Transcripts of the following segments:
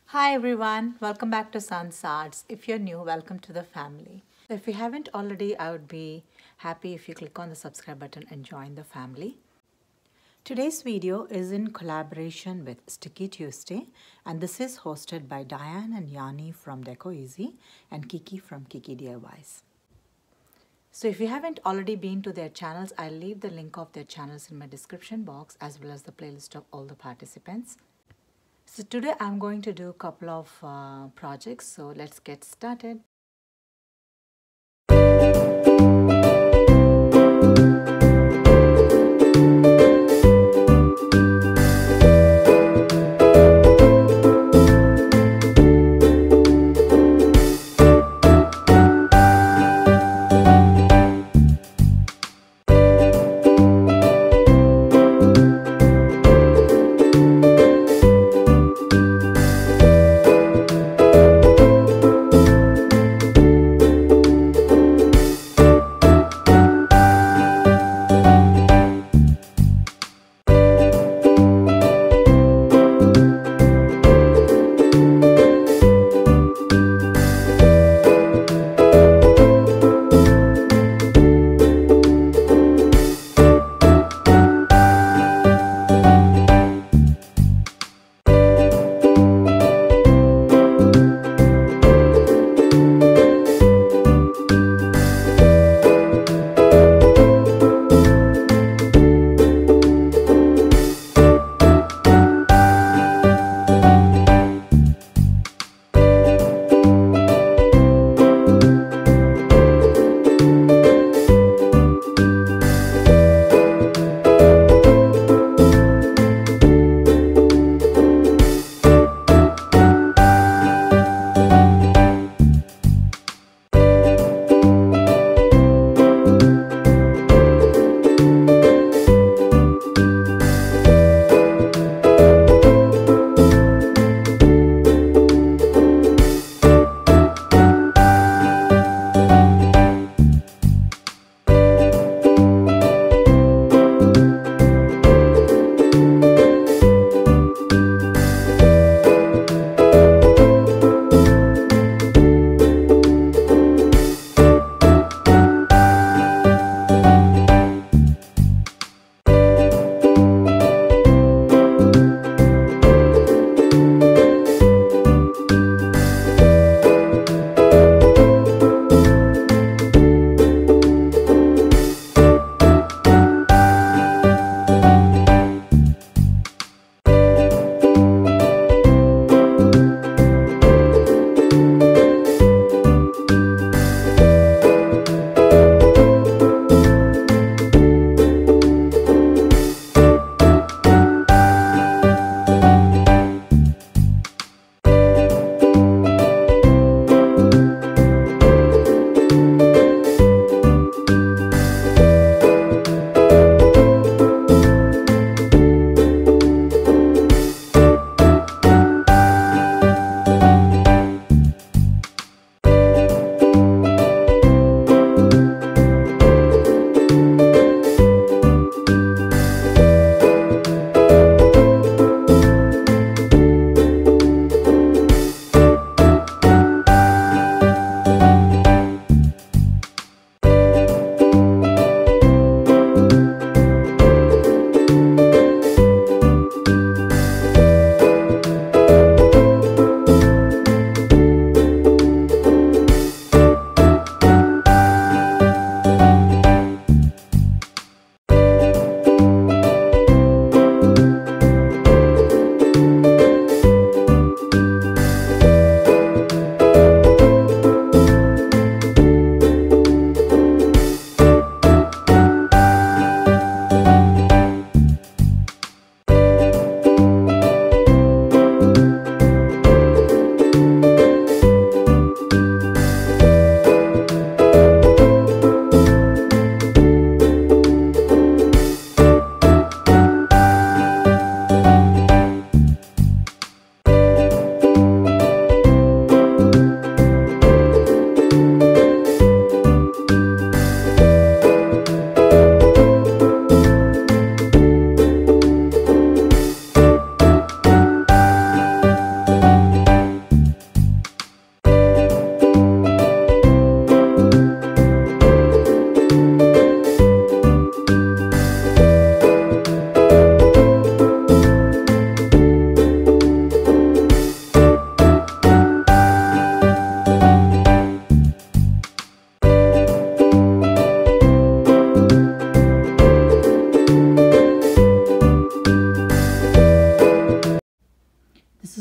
Hi everyone, welcome back to Sun's Arts. If you're new, welcome to the family. If you haven't already, I would be happy if you click on the subscribe button and join the family. Today's video is in collaboration with Sticky Tuesday, and this is hosted by Dyanne and Janny from Deco Easy and Kiki from Kiki DIYs. So if you haven't already been to their channels, I'll leave the link of their channels in my description box as well as the playlist of all the participants. So today I'm going to do a couple of projects, so let's get started.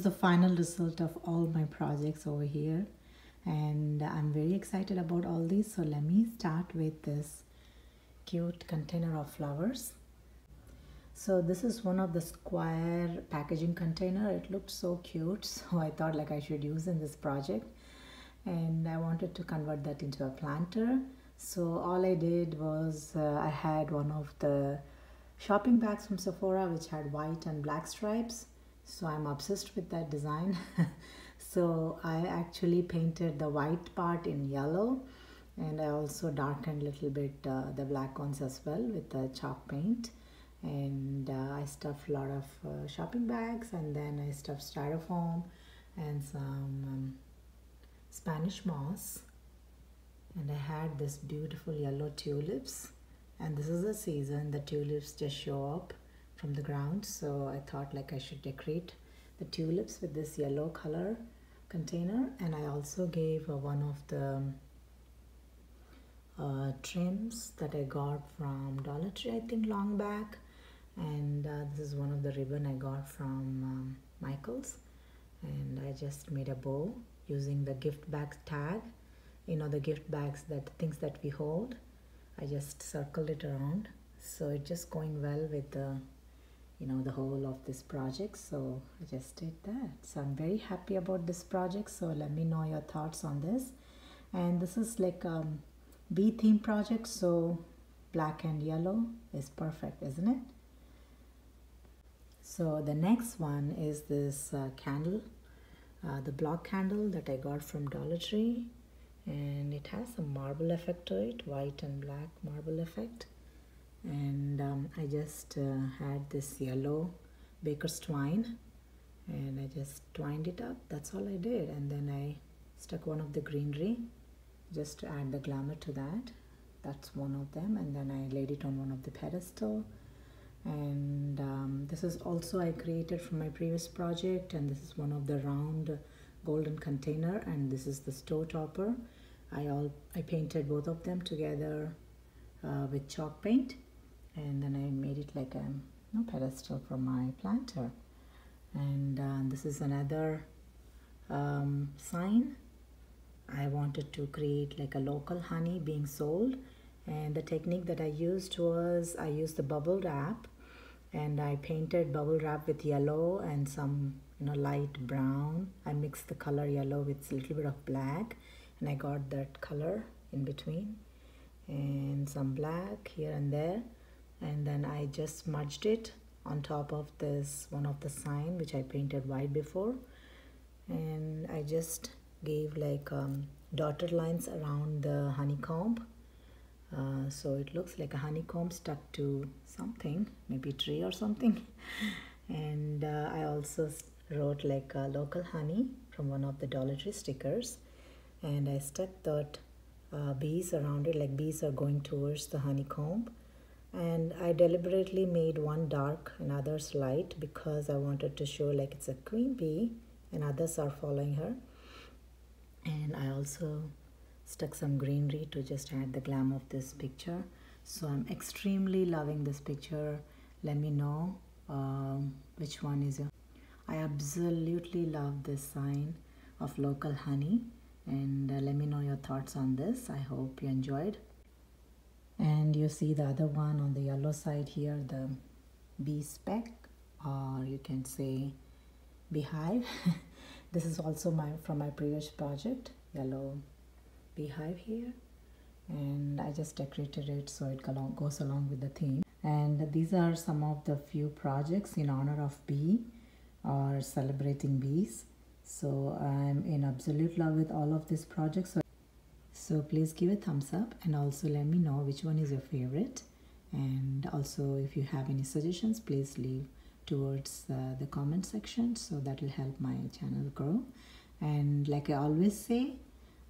is the final result of all my projects over here, and I'm very excited about all these. So let me start with this cute container of flowers. So this is one of the square packaging container. It looked so cute, so I thought like I should use in this project, and I wanted to convert that into a planter. So all I did was I had one of the shopping bags from Sephora which had white and black stripes, so I'm obsessed with that design. So I actually painted the white part in yellow, and I also darkened a little bit the black ones as well with the chalk paint. And I stuffed a lot of shopping bags, and then I stuffed styrofoam and some Spanish moss, and I had this beautiful yellow tulips, and this is the season the tulips just show up from the ground, so I thought like I should decorate the tulips with this yellow color container. And I also gave one of the trims that I got from Dollar Tree, I think long back, and this is one of the ribbon I got from Michael's, and I just made a bow using the gift bag tag, you know, the gift bags, that things that we hold. I just circled it around, so it's just going well with the, you know, the whole of this project. So I just did that. So I'm very happy about this project, so let me know your thoughts on this. And this is like bee theme project, so black and yellow is perfect, isn't it? So the next one is this candle, the block candle that I got from Dollar Tree, and it has a marble effect to it, white and black marble effect. And I just had this yellow baker's twine, and I just twined it up. That's all I did. And then I stuck one of the greenery just to add the glamour to that. That's one of them. And then I laid it on one of the pedestal. And this is also I created from my previous project, and this is one of the round golden container, and this is the store topper. I painted both of them together with chalk paint, and then I made it like a pedestal for my planter. And this is another sign. I wanted to create like a local honey being sold, and the technique that I used was I used the bubble wrap, and I painted bubble wrap with yellow and some, you know, light brown. I mixed the color yellow with a little bit of black, and I got that color in between, and some black here and there. And then I just smudged it on top of this one of the sign which I painted white before, and I just gave like dotted lines around the honeycomb. So it looks like a honeycomb stuck to something, maybe tree or something. And I also wrote like local honey from one of the Dollar Tree stickers, and I stuck that bees around it, like bees are going towards the honeycomb. And I deliberately made one dark and others light because I wanted to show like it's a queen bee and others are following her. And I also stuck some greenery to just add the glam of this picture. So I'm extremely loving this picture. Let me know which one is your... I absolutely love this sign of local honey, and let me know your thoughts on this. I hope you enjoyed. And you see the other one on the yellow side here, the bee speck, or you can say beehive. This is also from my previous project, yellow beehive here, and I just decorated it so it goes along with the theme. And these are some of the few projects in honor of bee or celebrating bees. So I'm in absolute love with all of these projects. So please give a thumbs up, and also let me know which one is your favorite. And also if you have any suggestions, please leave towards the comment section, so that will help my channel grow. And like I always say,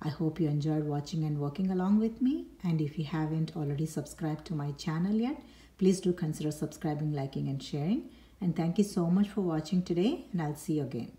I hope you enjoyed watching and working along with me. And if you haven't already subscribed to my channel yet, please do consider subscribing, liking and sharing. And thank you so much for watching today, and I'll see you again.